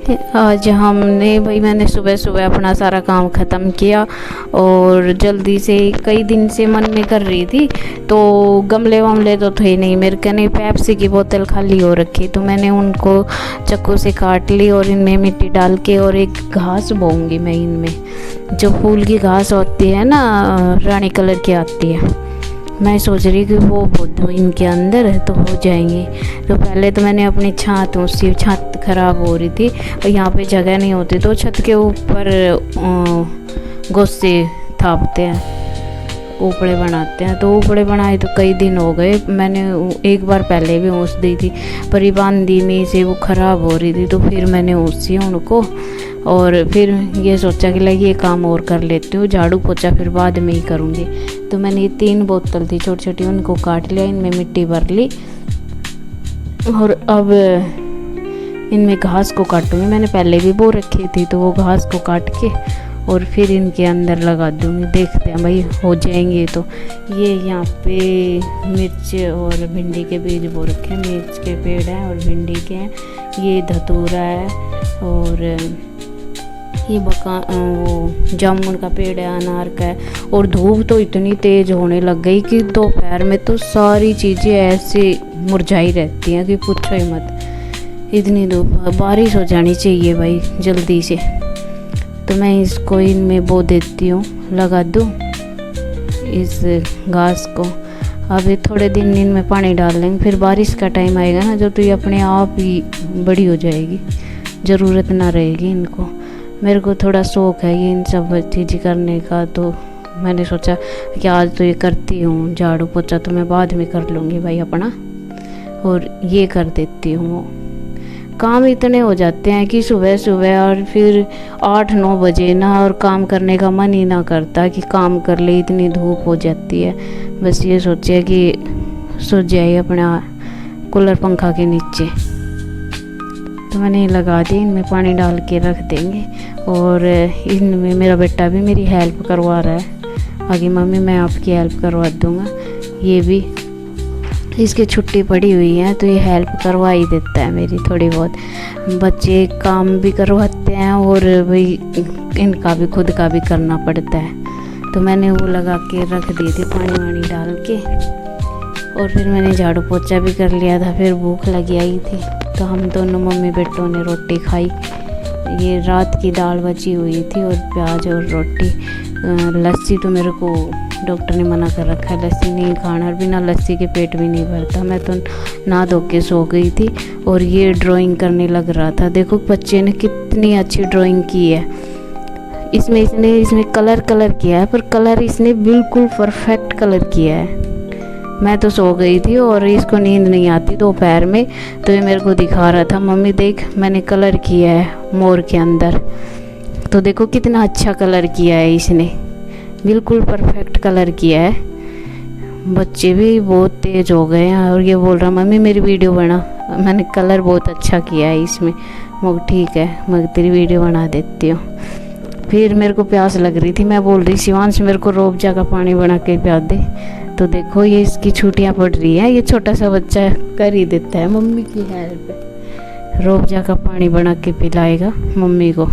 आज हमने भाई मैंने सुबह सुबह अपना सारा काम ख़त्म किया और जल्दी से कई दिन से मन में कर रही थी। तो गमले वमले तो थे नहीं मेरे कने, पेप्सी की बोतल खाली हो रखी, तो मैंने उनको चाकू से काट ली और इनमें मिट्टी डाल के और एक घास बोऊंगी मैं इनमें। जो फूल की घास होती है ना, रानी कलर की आती है, मैं सोच रही कि वो बो दूँ इनके अंदर तो हो जाएंगे। तो पहले तो मैंने अपनी छत, उसकी छत ख़राब हो रही थी और यहाँ पे जगह नहीं होती, तो छत के ऊपर गोस्से थापते हैं, ऊपड़े बनाते हैं। तो ऊपड़े बनाए तो कई दिन हो गए, मैंने एक बार पहले भी ऊँस दी थी, पर ये बांधी में से वो ख़राब हो रही थी, तो फिर मैंने ऊँसी उनको। और फिर ये सोचा कि लगे ये काम और कर लेती हूँ, झाड़ू पोछा फिर बाद में ही करूँगी। तो मैंने ये 3 बोतल थी छोटी छोटी, उनको काट लिया, इनमें मिट्टी भर ली और अब इनमें घास को काटूँगी। मैंने पहले भी बो रखी थी, तो वो घास को काट के और फिर इनके अंदर लगा दूँगी। देखते हैं भाई हो जाएंगे। तो ये यहाँ पे मिर्च और भिंडी के बीज बो रखे हैं, मिर्च के पेड़ हैं और भिंडी के हैं। ये धतूरा है और ये वो जामुन का पेड़ है, अनार का है। और धूप तो इतनी तेज़ होने लग गई कि दोपहर में तो सारी चीज़ें ऐसे मुरझाई रहती हैं कि पूछो ही मत। इतनी धूप, बारिश हो जानी चाहिए भाई जल्दी से। तो मैं इसको इनमें बो देती हूँ, लगा दूँ इस घास को। अभी थोड़े दिन इनमें पानी डाल लेंगे, फिर बारिश का टाइम आएगा ना जो, तो ये अपने आप ही बड़ी हो जाएगी, ज़रूरत ना रहेगी इनको। मेरे को थोड़ा शौक़ है ये इन सब चीज़ें करने का, तो मैंने सोचा कि आज तो ये करती हूँ। झाड़ू पोछा तो मैं बाद में कर लूँगी भाई अपना, और ये कर देती हूँ। काम इतने हो जाते हैं कि सुबह सुबह और फिर 8-9 बजे ना, और काम करने का मन ही ना करता कि काम कर ले, इतनी धूप हो जाती है। बस ये सोचे कि सो जाए अपना कूलर पंखा के नीचे। तो मैंने ये लगा दी, इनमें पानी डाल के रख देंगे। और इनमें मेरा बेटा भी मेरी हेल्प करवा रहा है, आगे मम्मी मैं आपकी हेल्प करवा दूँगा। ये भी इसकी छुट्टी पड़ी हुई है, तो ये हेल्प करवा ही देता है मेरी थोड़ी बहुत। बच्चे काम भी करवाते हैं और भाई इनका भी खुद का भी करना पड़ता है। तो मैंने वो लगा के रख दी थी पानी वानी डाल के, और फिर मैंने झाड़ू पोछा भी कर लिया था। फिर भूख लगी आई थी, तो हम दोनों मम्मी बेटों ने रोटी खाई। ये रात की दाल बची हुई थी और प्याज और रोटी। लस्सी तो मेरे को डॉक्टर ने मना कर रखा है, लस्सी नहीं खाना, और बिना लस्सी के पेट भी नहीं भरता। मैं तो नहा धो के सो गई थी और ये ड्राइंग करने लग रहा था। देखो बच्चे ने कितनी अच्छी ड्राइंग की है। इसने कलर किया है, पर कलर इसने बिल्कुल परफेक्ट कलर किया है। मैं तो सो गई थी और इसको नींद नहीं आती दोपहर में, तो ये मेरे को दिखा रहा था, मम्मी देख मैंने कलर किया है मोर के अंदर। तो देखो कितना अच्छा कलर किया है इसने, बिल्कुल परफेक्ट कलर किया है। बच्चे भी बहुत तेज़ हो गए हैं और ये बोल रहा मम्मी मेरी वीडियो बना, मैंने कलर बहुत अच्छा किया है इसमें। मगर ठीक है, मैं तेरी वीडियो बना देती हूँ। फिर मेरे को प्यास लग रही थी, मैं बोल रही शिवांश मेरे को रूअफ़ज़ा का पानी बना के पिला दे। तो देखो ये इसकी छुट्टियाँ पड़ रही हैं, ये छोटा सा बच्चा कर ही देता है मम्मी की हेल्प। रूअफ़ज़ा का पानी बना के पिलाएगा मम्मी को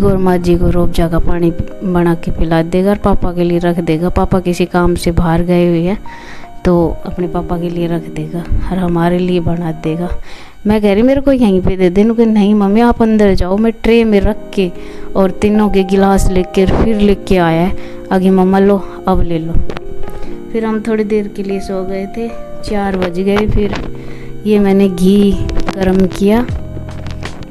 और माँ जी को रूअफ़ज़ा का पानी बना के पिला देगा और पापा के लिए रख देगा। पापा किसी काम से बाहर गए हुए हैं, तो अपने पापा के लिए रख देगा और हमारे लिए बना देगा। मैं कह रही मेरे को यहीं पे दे देने, कि नहीं मम्मी आप अंदर जाओ, मैं ट्रे में रख के और तीनों के गिलास लेके फिर लेके आया है। आगे मम्मा लो अब ले लो। फिर हम थोड़ी देर के लिए सो गए थे, 4 बज गए। फिर ये मैंने घी गरम किया,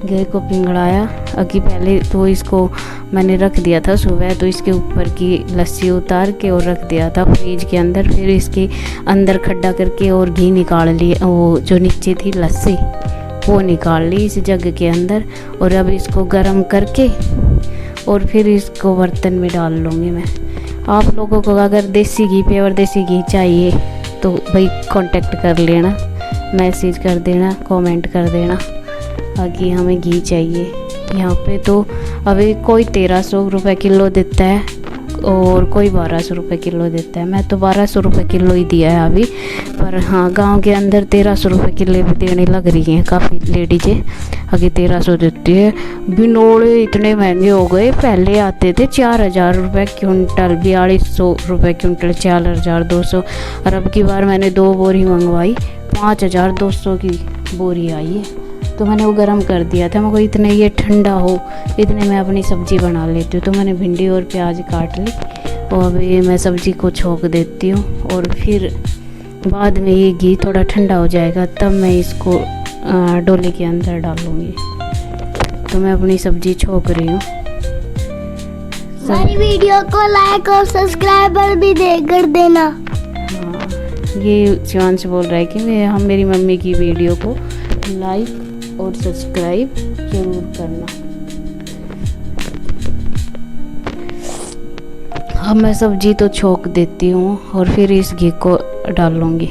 घी को पिघलाया। अभी पहले तो इसको मैंने रख दिया था सुबह, तो इसके ऊपर की लस्सी उतार के और रख दिया था फ्रिज के अंदर। फिर इसके अंदर खड्डा करके और घी निकाल लिया, वो जो नीचे थी लस्सी वो निकाल ली इस जग के अंदर। और अब इसको गर्म करके और फिर इसको बर्तन में डाल लूँगी मैं। आप लोगों को अगर देसी घी, प्योर देसी घी चाहिए तो भाई कांटेक्ट कर लेना, मैसेज कर देना, कमेंट कर देना। आगे हमें घी चाहिए। यहाँ पे तो अभी कोई 1300 रुपये किलो देता है, और कोई 1200 रुपये किलो देता है। मैं तो 1200 रुपये किलो ही दिया है अभी, पर हाँ गांव के अंदर 1300 रुपये किलो भी देने लग रही हैं काफ़ी लेडीजें, आगे 1300 देती है। बिनोड़े इतने महंगे हो गए, पहले आते थे 4000 रुपये क्विंटल, 4200 रुपये क्विंटल, 4200। और अब की बार मैंने 2 बोरी मंगवाई, 5200 की बोरी आई है। तो मैंने वो गर्म कर दिया था, मगर इतने ये ठंडा हो इतने मैं अपनी सब्ज़ी बना लेती हूँ। तो मैंने भिंडी और प्याज काट ली और अभी मैं सब्ज़ी को छोंक देती हूँ, और फिर बाद में ये घी थोड़ा ठंडा हो जाएगा तब मैं इसको डोले के अंदर डालूँगी। तो मैं अपनी सब्ज़ी छोंक रही हूँ। हमारी वीडियो को लाइक और सब्सक्राइबर भी कर देना। हाँ, ये शिवांश बोल रहा है कि मेरी मम्मी की वीडियो को लाइक और सब्सक्राइब जरूर करना। अब मैं सब्जी तो छोंक देती हूँ और फिर इस घी को डालूँगी।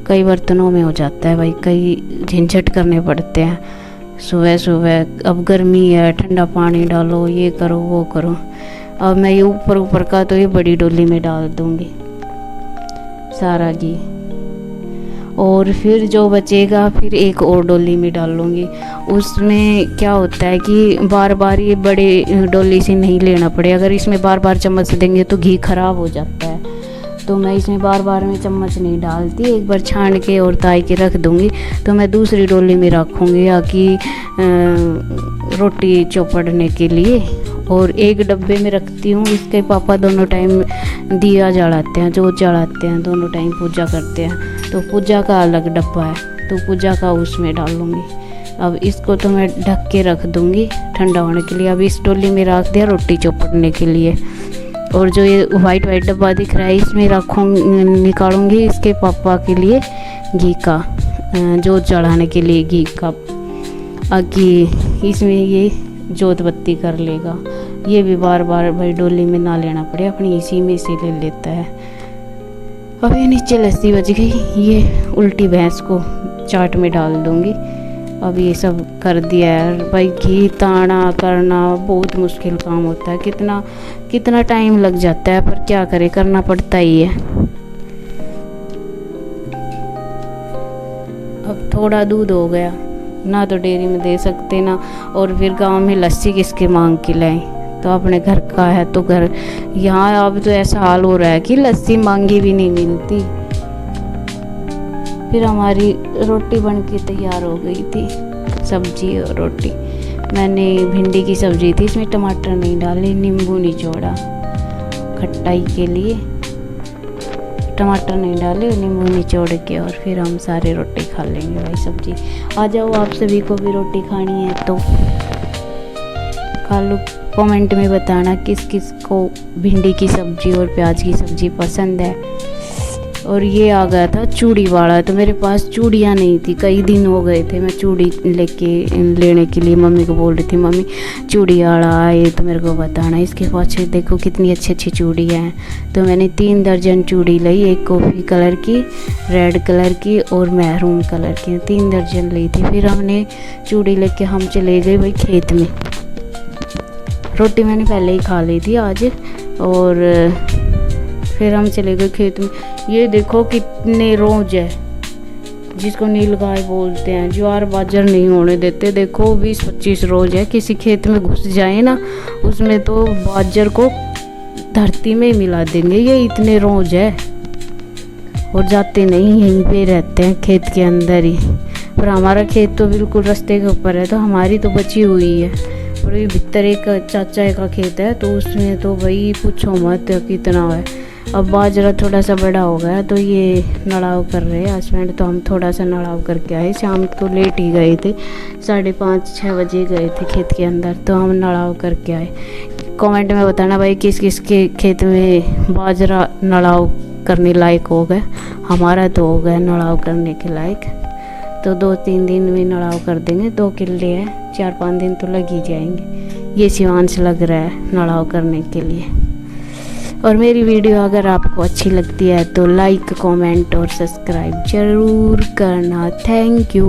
कई बर्तनों में हो जाता है भाई, कई झंझट करने पड़ते हैं सुबह सुबह। अब गर्मी है, ठंडा पानी डालो, ये करो वो करो। अब मैं ये ऊपर का तो ये बड़ी डोली में डाल दूँगी सारा घी, और फिर जो बचेगा फिर एक और डोली में डाल लूँगी। उसमें क्या होता है कि बार बार ये बड़े डोली से नहीं लेना पड़े, अगर इसमें बार बार चम्मच देंगे तो घी ख़राब हो जाता है। तो मैं इसमें बार बार में चम्मच नहीं डालती, एक बार छान के और ताई के रख दूँगी। तो मैं दूसरी डोली में रखूँगी ताकि रोटी चौपड़ने के लिए, और एक डब्बे में रखती हूँ। इसके पापा दोनों टाइम दिया जलाते हैं, जोत जलाते हैं, दोनों टाइम पूजा करते हैं। तो पूजा का अलग डब्बा है, तो पूजा का उसमें डालूँगी। अब इसको तो मैं ढक के रख दूँगी ठंडा होने के लिए। अब इस डोली में रख दिया रोटी चौपड़ने के लिए। और जो ये वाइट डब्बा दिख रहा है इसमें निकालूँगी इसके पापा के लिए घी का, जोत चढ़ाने के लिए घी का, ताकि इसमें ये जोत बत्ती कर लेगा। ये भी बार बार भाई डोली में ना लेना पड़े, अपनी इसी में से ले लेता है। अब ये नीचे लस्सी बच गई, ये उल्टी भैंस को चाट में डाल दूँगी। अब ये सब कर दिया है भाई। घी ताना करना बहुत मुश्किल काम होता है, कितना टाइम लग जाता है, पर क्या करे, करना पड़ता ही है। अब थोड़ा दूध हो गया ना, तो डेयरी में दे सकते ना, और फिर गांव में लस्सी किसके मांग के लाएं, तो अपने घर का है तो घर। यहाँ अब तो ऐसा हाल हो रहा है कि लस्सी मांगी भी नहीं मिलती। फिर हमारी रोटी बन के तैयार हो गई थी, सब्जी और रोटी। मैंने भिंडी की सब्जी थी, इसमें टमाटर नहीं डाले, नींबू निचोड़ा खट्टाई के लिए, टमाटर नहीं डाले, नींबू निचोड़ के, और फिर हम सारे रोटी खा लेंगे भाई। सब्जी आ जाओ, आप सभी को भी रोटी खानी है तो खा लो। कमेंट में बताना किस किस को भिंडी की सब्जी और प्याज की सब्जी पसंद है। और ये आ गया था चूड़ी वाला, तो मेरे पास चूड़ियाँ नहीं थी, कई दिन हो गए थे। मैं चूड़ी लेने के लिए मम्मी को बोल रही थी, मम्मी चूड़ी वाला आए तो मेरे को बताना। इसके पास देखो कितनी अच्छी अच्छी चूड़ियाँ हैं। तो मैंने 3 दर्जन चूड़ी ली, एक कॉफ़ी कलर की, रेड कलर की और मैरून कलर की, 3 दर्जन ली थी। फिर हमने चूड़ी लेके हम चले गए भाई खेत में। रोटी मैंने पहले ही खा ली थी आज, और फिर हम चले गए खेत में। ये देखो कितने रोज है, जिसको नील गाय बोलते हैं, ज्वार बाजर नहीं होने देते। देखो 20-25 रोज है, किसी खेत में घुस जाए ना उसमें तो बाजर को धरती में मिला देंगे। ये इतने रोज है, और जाते नहीं, यहीं पे रहते हैं खेत के अंदर ही। पर हमारा खेत तो बिल्कुल रास्ते के ऊपर है, तो हमारी तो बची हुई है। और ये भीतर एक चाचा का खेत है, तो उसमें तो भाई पूछो मत कितना है। अब बाजरा थोड़ा सा बड़ा हो गया, तो ये नड़ाव कर रहे हैं हस्बैंड। तो हम थोड़ा सा नड़ाव करके आए, शाम को लेट ही गए थे, 5:30-6 बजे गए थे खेत के अंदर, तो हम नड़ाव करके आए। कमेंट में बताना भाई किस किस के खेत में बाजरा नड़ाव करने लायक हो गए। हमारा तो हो गया नड़ाव करने के लायक, तो 2-3 दिन में नड़ाव कर देंगे। 2 किल्ले है, 4-5 दिन तो लग ही जाएंगे। ये शिवांश लग रहा है नड़ाव करने के लिए। और मेरी वीडियो अगर आपको अच्छी लगती है तो लाइक, कमेंट और सब्सक्राइब ज़रूर करना। Thank you.